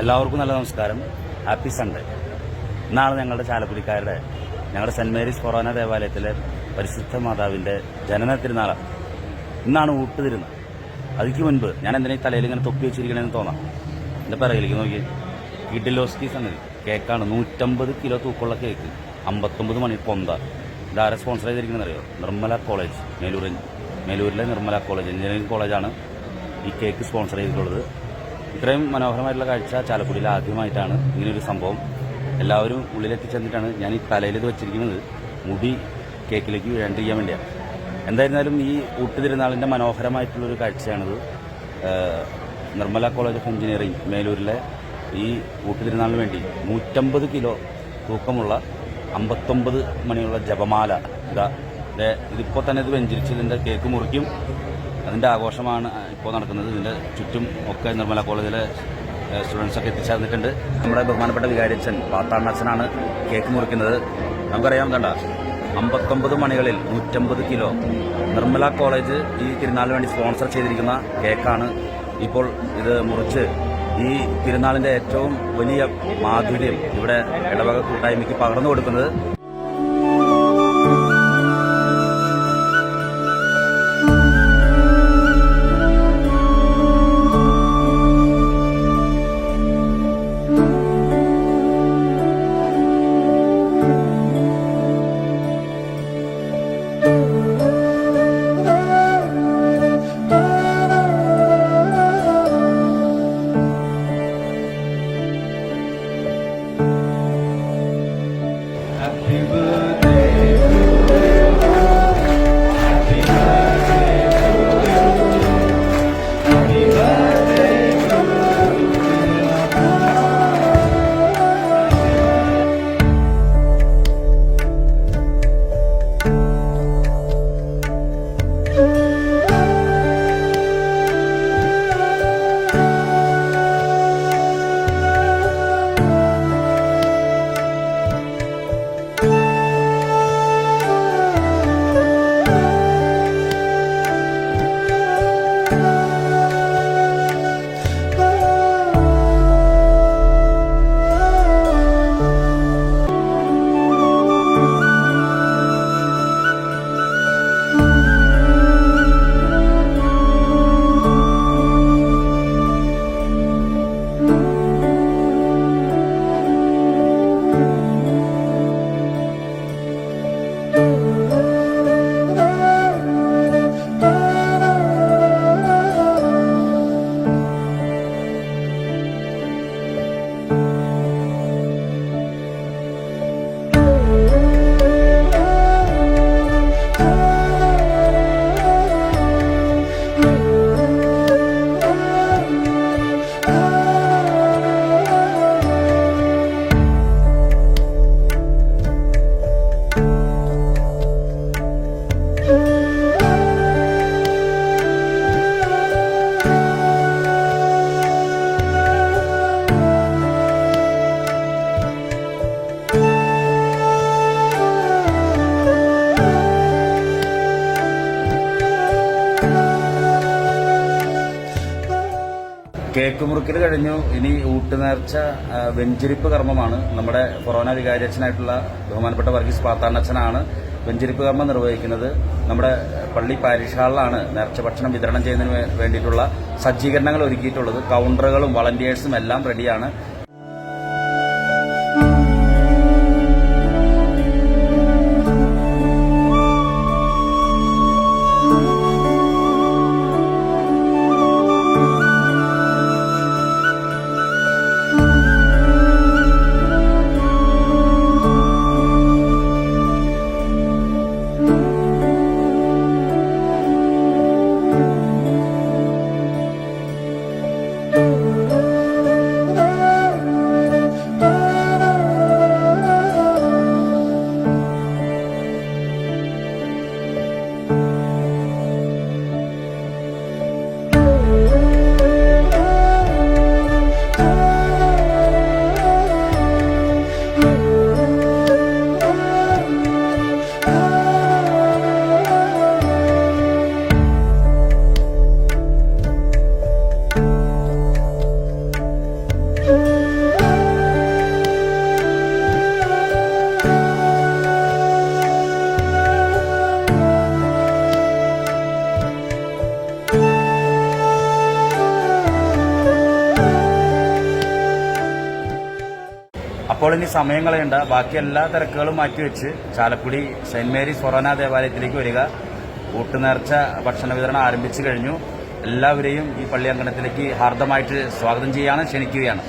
എല്ലാവർക്കും നല്ല നമസ്കാരം. Happy Sunday. ഇന്നാണ് ഞങ്ങളുടെ സെന്റ് മേരീസ് ഫൊറോന ദേവാലയത്തിലെ പരിശുദ്ധ മാതാവിന്റെ ജനന തിരുനാളാണ്. ഇന്നാണ് ഊട്ടുതിരുന്നാൾ. അതിക്ക് മുൻപ് ഞാൻ എന്തിനാ തലയിൽ ഇങ്ങനെ തൊപ്പി വെച്ചിരിക്കണമെന്ന് തോന്നാം. എന്റെ പിറകിലേക്ക് നോക്കി കിഡിലോസ്കി സംഗതി കേക്കാണ്. 150 കിലോ തൂക്കമുള്ള കേക്ക്, 59 മണി പൊന്ത. ഇതാരെ സ്പോൺസർ ചെയ്തിരിക്കുന്നത് അറിയോ? നിർമ്മല കോളേജ്, മേലൂരിലെ നിർമ്മല കോളേജ്, എഞ്ചിനീയറിംഗ് കോളേജാണ് ഈ കേക്ക് സ്പോൺസർ ചെയ്തിട്ടുള്ളത്. ഇത്രയും മനോഹരമായിട്ടുള്ള കാഴ്ച ചാലക്കുടിയിൽ ആദ്യമായിട്ടാണ് ഇങ്ങനെയൊരു സംഭവം. എല്ലാവരും ഉള്ളിലെത്തിച്ചെന്നിട്ടാണ് ഞാൻ ഈ തലയിൽ ഇത് വെച്ചിരിക്കുന്നത്. മുടി കേക്കിലേക്ക് വീഴാണ്ടിരിക്കാൻ വേണ്ടിയാണ്. എന്തായിരുന്നാലും ഈ ഊട്ടുതിരുന്നാളിൻ്റെ മനോഹരമായിട്ടുള്ളൊരു കാഴ്ചയാണിത്. നിർമ്മല കോളേജ് ഓഫ് എഞ്ചിനീയറിംഗ് മേലൂരിലെ ഈ ഊട്ടുതിരുന്നാളിന് വേണ്ടി 150 കിലോ തൂക്കമുള്ള 59 മണിയുള്ള ജപമാല. ഇതിപ്പോൾ തന്നെ ഇത് വെഞ്ചരിച്ച് ഇതിൻ്റെ കേക്ക് മുറിക്കും. അതിൻ്റെ ആഘോഷമാണ് ഇപ്പോൾ നടക്കുന്നത്. ഇതിൻ്റെ ചുറ്റും ഒക്കെ നിർമ്മല കോളേജിലെ സ്റ്റുഡൻസൊക്കെ എത്തിച്ചേർന്നിട്ടുണ്ട്. നമ്മുടെ ബഹുമാനപ്പെട്ട വികാരിയച്ഛൻ പാത്താണ്ണച്ചനാണ് കേക്ക് മുറിക്കുന്നത്. നമുക്കറിയാം, കണ്ട 59 മണികളിൽ 150 കിലോ നിർമ്മല കോളേജ് ഈ തിരുനാളിന് വേണ്ടി സ്പോൺസർ ചെയ്തിരിക്കുന്ന കേക്കാണ് ഇപ്പോൾ ഇത് മുറിച്ച് ഈ തിരുനാളിൻ്റെ ഏറ്റവും വലിയ മാധുര്യം ഇവിടെ ഇടവക കൂട്ടായ്മയ്ക്ക് പകർന്നു കൊടുക്കുന്നത്. കേക്ക് മുറിക്കൽ കഴിഞ്ഞു. ഇനി ഊട്ടുനേർച്ച വെഞ്ചരിപ്പ് കർമ്മമാണ്. നമ്മുടെ ഫൊറോന വികാരിയച്ഛനായിട്ടുള്ള ബഹുമാനപ്പെട്ട വർഗീസ് പാത്താണ്ണച്ചനാണ് വെഞ്ചരിപ്പ് കർമ്മം നിർവഹിക്കുന്നത്. നമ്മുടെ പള്ളി പാരിഷ് ഹാളിലാണ് നേർച്ച ഭക്ഷണം വിതരണം ചെയ്യുന്നതിന് വേണ്ടിയിട്ടുള്ള സജ്ജീകരണങ്ങൾ ഒരുക്കിയിട്ടുള്ളത്. കൗണ്ടറുകളും വളണ്ടിയേഴ്സും എല്ലാം റെഡിയാണ്. അപ്പോൾ ഇനി സമയം കളയണ്ട, ബാക്കി എല്ലാ തിരക്കുകളും മാറ്റിവെച്ച് ചാലക്കുടി സെന്റ് മേരീസ് ഫൊറോന ദേവാലയത്തിലേക്ക് വരിക. ഊട്ടുനേർച്ച ഭക്ഷണ വിതരണം ആരംഭിച്ചു കഴിഞ്ഞു. എല്ലാവരെയും ഈ പള്ളി അങ്കണത്തിലേക്ക് ഹാർദമായിട്ട് സ്വാഗതം ക്ഷണിക്കുകയാണ്.